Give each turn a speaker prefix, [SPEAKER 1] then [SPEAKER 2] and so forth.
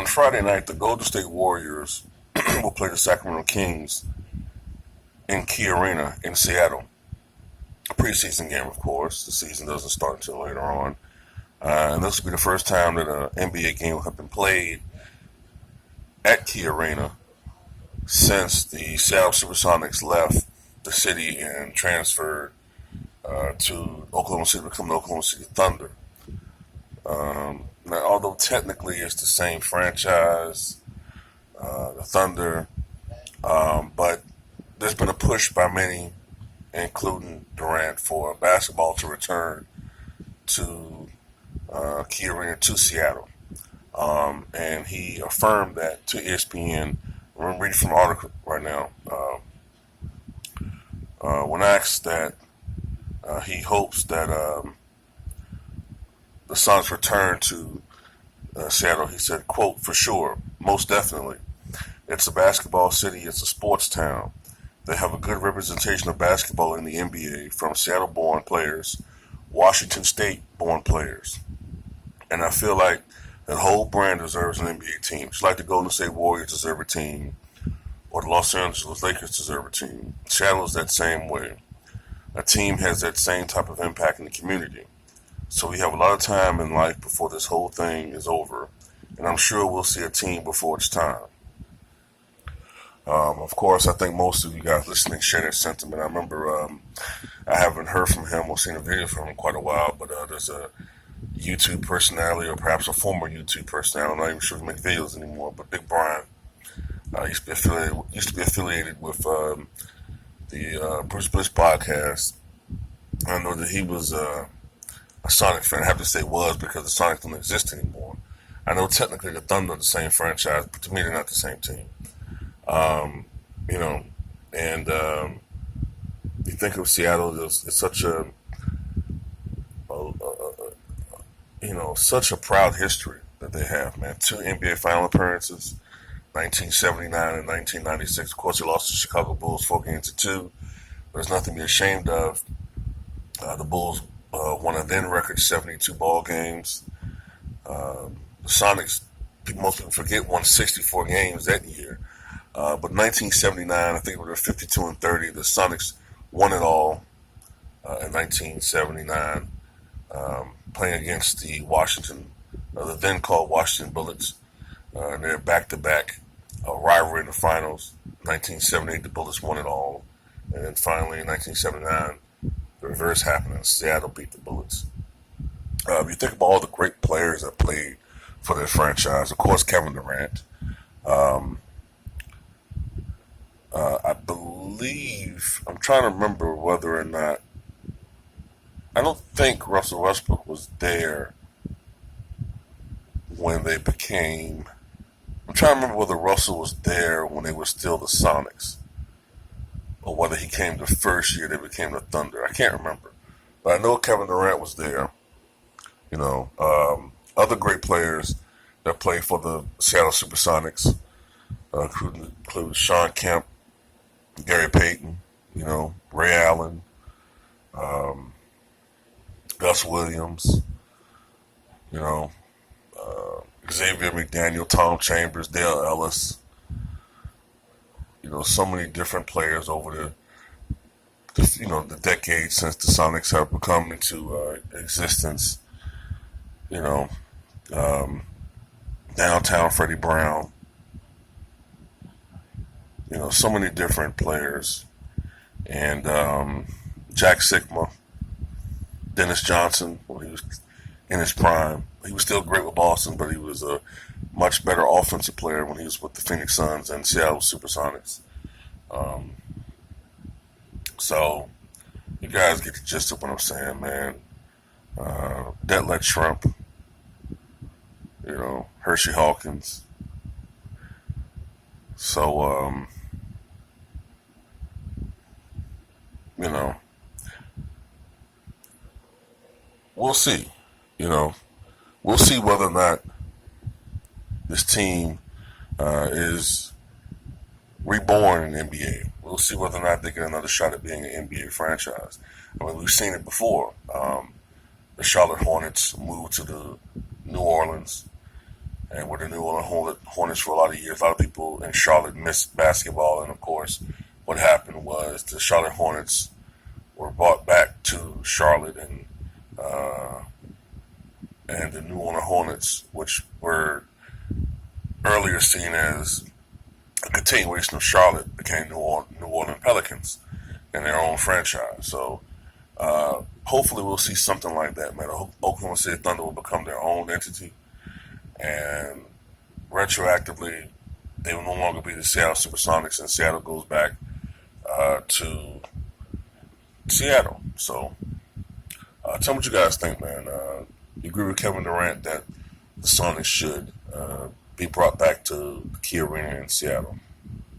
[SPEAKER 1] On Friday night, the Golden State Warriors will play the Sacramento Kings in Key Arena in Seattle. A preseason game, of course. The season doesn't start until later on. And this will be the first time that an NBA game will have been played at Key Arena since the Seattle Supersonics left the city and transferred to Oklahoma City to become the Oklahoma City Thunder. Now, although technically it's the same franchise, the Thunder, but there's been a push by many, including Durant, for basketball to return to Key Arena to Seattle. And he affirmed that to ESPN. I'm reading from an article right now. When asked that he hopes that the Suns return to Seattle, he said, quote, "For sure, most definitely. It's a basketball city. It's a sports town. They have a good representation of basketball in the NBA from Seattle-born players, Washington State-born players. And I feel like that whole brand deserves an NBA team. Just like the Golden State Warriors deserve a team, or the Los Angeles Lakers deserve a team. Seattle is that same way. A team has that same type of impact in the community. So we have a lot of time in life before this whole thing is over, and I'm sure we'll see a team before it's time." Of course, I think most of you guys listening share that sentiment. I remember I haven't heard from him or seen a video from him in quite a while, but there's a YouTube personality, or perhaps a former YouTube personality. I'm not even sure if he makes videos anymore, but Big Brian used to be affiliated with the Bruce Bliss podcast. I know that he was a Sonic fan. I have to say was, because the Sonics don't exist anymore. I know technically the Thunder are the same franchise, but to me they're not the same team. You know, and you think of Seattle, it's such such a proud history that they have, man. 2 NBA final appearances, 1979 and 1996. Of course, they lost to the Chicago Bulls 4-2. There's nothing to be ashamed of. The Bulls won a then record 72 ball games. The Sonics, most people forget, won 64 games that year. But 1979, I think it was 52-30. The Sonics won it all in 1979, playing against the the then called Washington Bullets. And they're back-to-back rivalry in the finals. 1978, the Bullets won it all. And then finally in 1979, the reverse happened and Seattle beat the Bullets. You think about all the great players that played for their franchise. Of course, Kevin Durant. I believe, I'm trying to remember whether or not, I don't think Russell Westbrook was there when they became, I'm trying to remember whether Russell was there when they were still the Sonics, or whether he came the first year they became the Thunder. I can't remember. But I know Kevin Durant was there. You know, other great players that played for the Seattle Supersonics include Sean Kemp, Gary Payton, Ray Allen, Gus Williams, Xavier McDaniel, Tom Chambers, Dale Ellis. So many different players over the decades since the Sonics have come into existence. Downtown Freddie Brown. So many different players. And Jack Sigma, Dennis Johnson, when he was in his prime. He was still great with Boston, but he was a much better offensive player when he was with the Phoenix Suns and Seattle Supersonics. So you guys get the gist of what I'm saying, man. Detlef Schrempf, Hershey Hawkins. So, we'll see. We'll see whether or not this team is reborn in the NBA. We'll see whether or not they get another shot at being an NBA franchise. I mean, we've seen it before. The Charlotte Hornets moved to the New Orleans, and were the New Orleans Hornets for a lot of years. A lot of people in Charlotte missed basketball, and of course, what happened was the Charlotte Hornets were brought back to Charlotte, and the New Orleans Hornets, which were earlier seen as a continuation of Charlotte, became New Orleans Pelicans in their own franchise. So hopefully we'll see something like that, man. Oklahoma City Thunder will become their own entity, and retroactively, they will no longer be the Seattle Supersonics, and Seattle goes back to Seattle. So tell me what you guys think, man. You agree with Kevin Durant that the Sonics should be brought back to the Key Arena in Seattle?